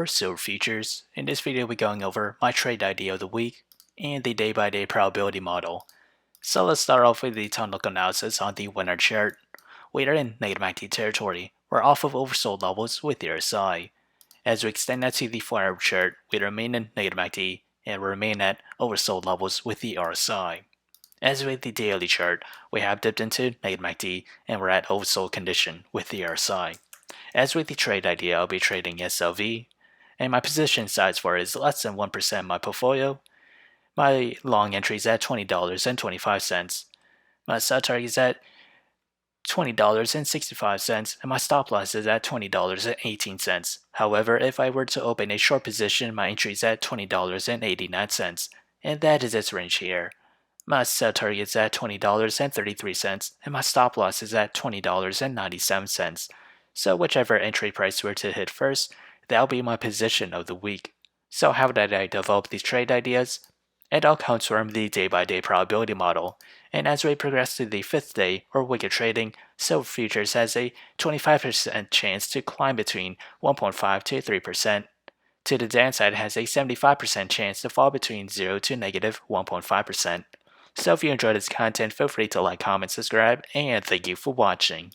Silver futures. In this video we're going over my trade idea of the week and the day-by-day probability model. So let's start off with the technical analysis on the winner chart. We are in NUGT territory. We're off of oversold levels with the RSI. As we extend that to the 4-hour chart, we remain in NUGT and we remain at oversold levels with the RSI. As with the daily chart, we have dipped into NUGT and we're at oversold condition with the RSI. As with the trade idea, I'll be trading SLV, and my position size for it is less than 1% of my portfolio. My long entry is at $20.25. My sell target is at $20.65, and my stop loss is at $20.18. However, if I were to open a short position, my entry is at $20.89, and that is its range here. My sell target is at $20.33, and my stop loss is at $20.97. So whichever entry price were to hit first, that'll be my position of the week. So how did I develop these trade ideas? And I'll confirm the day-by-day probability model. And as we progress to the 5th day, or wicked trading, silver futures has a 25% chance to climb between 1.5 to 3%. To the downside, it has a 75% chance to fall between 0 to negative 1.5%. So if you enjoyed this content, feel free to like, comment, subscribe, and thank you for watching.